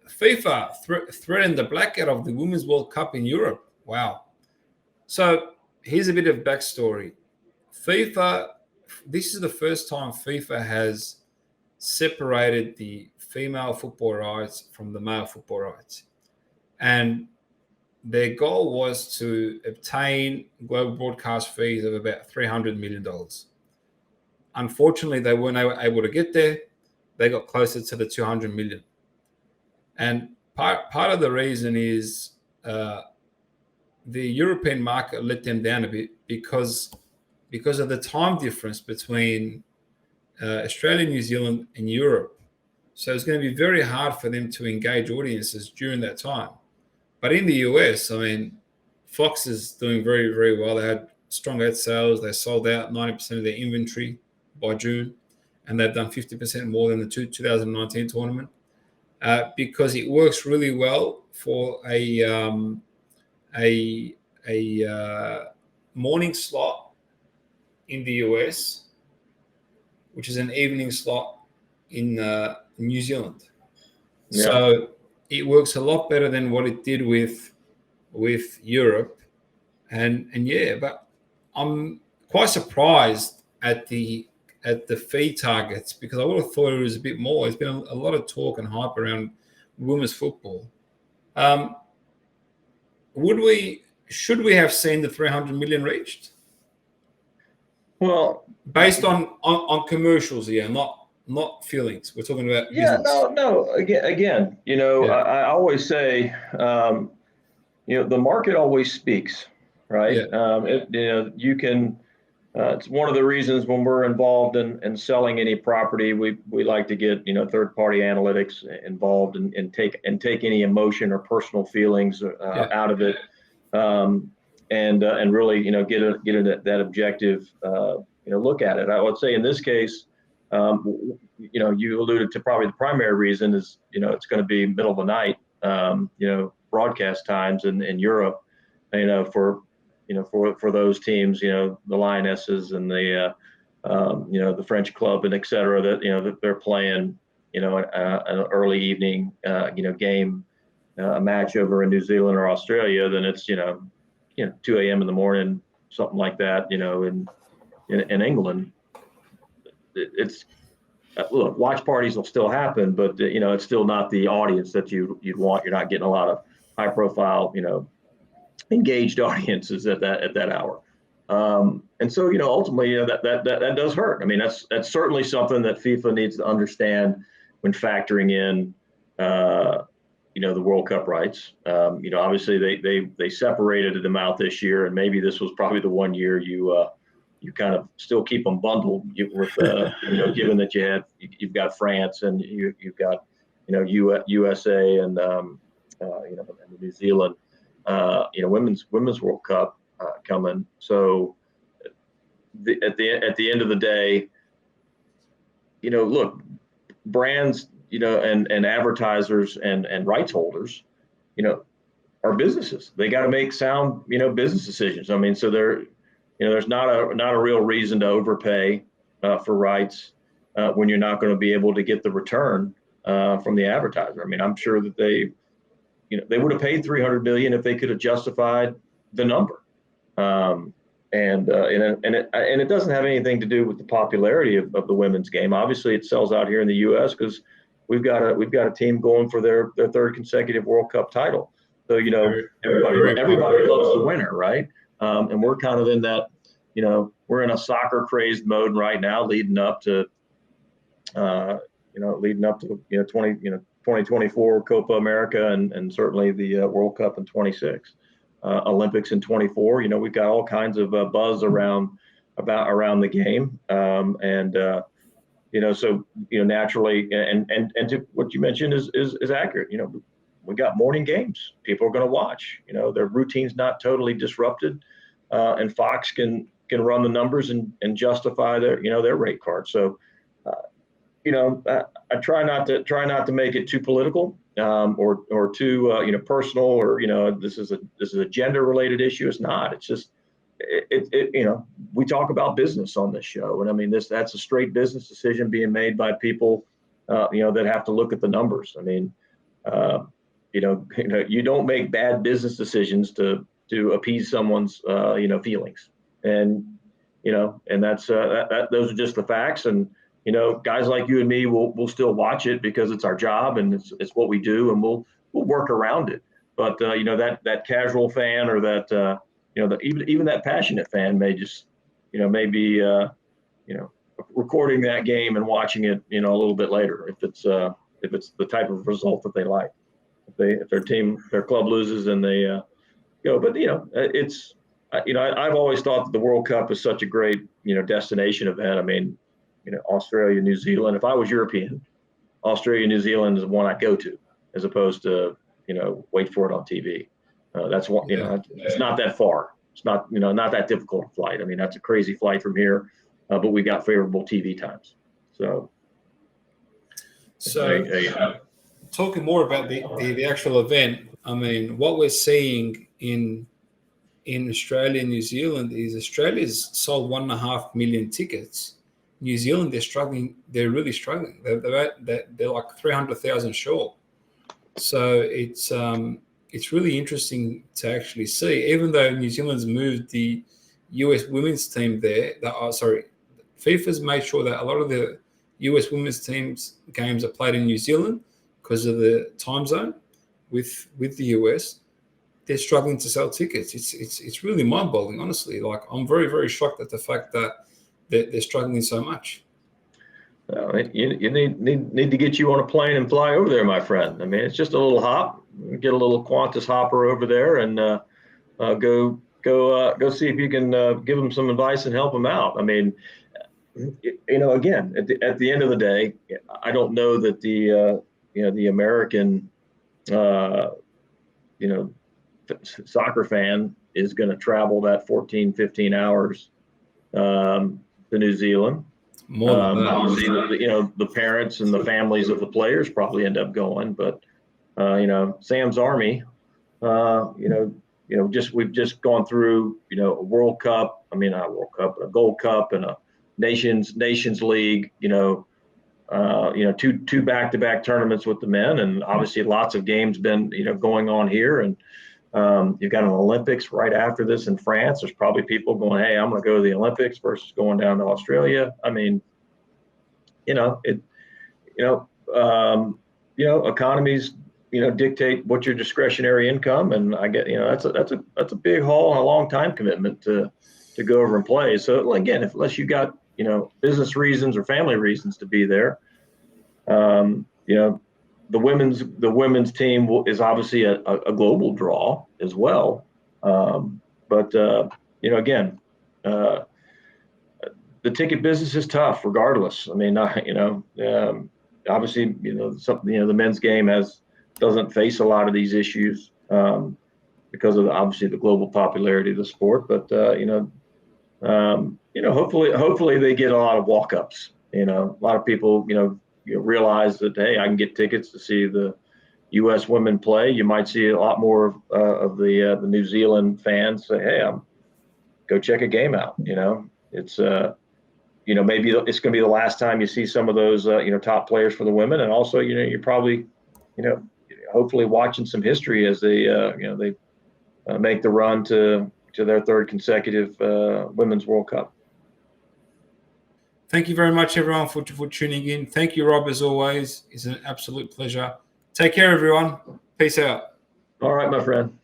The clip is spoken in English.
FIFA threatened the blackout of the Women's World Cup in Europe. Wow. So here's a bit of backstory. FIFA, this is the first time FIFA has separated the female football rights from the male football rights. And their goal was to obtain global broadcast fees of about $300 million. Unfortunately, they weren't able to get there. They got closer to the 200 million. And part of the reason is the European market let them down a bit because of the time difference between Australia, New Zealand, and Europe. So it's going to be very hard for them to engage audiences during that time. But in the US, I mean, Fox is doing very, very well. They had strong ad sales. They sold out 90% of their inventory by June, and they've done 50% more than the 2019 tournament because it works really well for a morning slot in the US, which is an evening slot in New Zealand. Yeah. So it works a lot better than what it did with Europe, and yeah, but I'm quite surprised at the fee targets because I would have thought it was a bit more. There's been a lot of talk and hype around women's football. Should we have seen the 300 million reached? Well, based on commercials here, not feelings. We're talking about business. No. Again, I always say, the market always speaks, right? Yeah. You can. It's one of the reasons when we're involved in selling any property, we like to get third-party analytics involved and take any emotion or personal feelings out of it, and really get that objective look at it. I would say in this case, you alluded to probably the primary reason is it's going to be middle of the night, broadcast times in Europe, for those teams, the Lionesses and the French club and et cetera, that they're playing, an early evening, game, a match over in New Zealand or Australia, then it's, 2 a.m. in the morning, something like that, in England. It's, look, watch parties will still happen, but it's still not the audience that you'd want. You're not getting a lot of high profile, engaged audiences at that hour. And so, ultimately, that does hurt. I mean, that's certainly something that FIFA needs to understand when factoring in, the World Cup rights. Obviously they separated them out this year, and maybe this was probably the one year you kind of still keep them bundled with, given that you've got France and you've got, USA and, and New Zealand, women's World Cup coming. So at the end of the day, look, brands, and advertisers and rights holders, are businesses. They got to make sound, business decisions. I mean, so there's not a real reason to overpay for rights when you're not going to be able to get the return from the advertiser. I mean, I'm sure that they would have paid $300 million if they could have justified the number. And it doesn't have anything to do with the popularity of the women's game. Obviously, it sells out here in the U.S. because we've got a team going for their third consecutive World Cup title. So everybody loves the winner, right? And we're kind of in that, we're in a soccer crazed mode right now, leading up to 2024 Copa America and certainly the World Cup in 26, Olympics in 24. We've got all kinds of buzz around the game, so naturally, and to what you mentioned is accurate. We got morning games. People are going to watch. Their routine's not totally disrupted, and Fox can run the numbers and justify their rate card. So, I try not to make it too political or too personal or this is a gender related issue. It's not. It's just we talk about business on this show, and I mean that's a straight business decision being made by people that have to look at the numbers. I mean. you don't make bad business decisions to appease someone's feelings, and that's those are just the facts. And guys like you and me will still watch it because it's our job and it's what we do, and we'll work around it. But that casual fan, or that even that passionate fan may just maybe recording that game and watching it a little bit later if it's the type of result that they like. If their club loses and they go. But it's I've always thought that the World Cup is such a great destination event. I mean, Australia, New Zealand. If I was European, Australia, New Zealand is one I'd go to, as opposed to wait for it on TV. That's one. It's not that far. It's not not that difficult a flight. I mean, that's a crazy flight from here, but we got favorable TV times. So talking more about the actual event, I mean, what we're seeing in Australia and New Zealand is Australia's sold 1.5 million tickets. New Zealand, they're struggling. They're really struggling. They're like 300,000 short. So it's really interesting to actually see. Even though New Zealand's moved the US women's team there, FIFA's made sure that a lot of the US women's teams games are played in New Zealand because of the time zone with the US. They're struggling to sell tickets. It's really mind-boggling, honestly. Like, I'm very, very shocked at the fact that they're struggling so much. You need to get you on a plane and fly over there, my friend. I mean, it's just a little hop. Get a little Qantas hopper over there and go see if you can give them some advice and help them out. I mean, again, at the end of the day, I don't know that the American soccer fan is going to travel that 14, 15 hours to New Zealand. Obviously, the parents and the families of the players probably end up going, but Sam's Army, we've just gone through a World Cup. I mean, not a World Cup, but a Gold Cup and a Nations League. Two back-to-back tournaments with the men, and obviously lots of games been going on here, and you've got an Olympics right after this in France. There's probably people going, hey, I'm going to go to the Olympics versus going down to Australia. I mean, economies dictate what your discretionary income, and I get that's a big haul and a long time commitment to go over and play. So again, unless you got business reasons or family reasons to be there, the women's team is obviously a global draw as well. But again, the ticket business is tough regardless. I mean, obviously, the men's game doesn't face a lot of these issues because of obviously the global popularity of the sport. But hopefully they get a lot of walk-ups. A lot of people realize that, hey, I can get tickets to see the U.S. women play. You might see a lot more of the New Zealand fans say, hey, go check a game out. It's maybe it's going to be the last time you see some of those top players for the women, and also you're probably hopefully watching some history as they make the run to their third consecutive Women's World Cup. Thank you very much, everyone, for tuning in. Thank you, Rob, as always. It's an absolute pleasure. Take care, everyone. Peace out. All right, my friend.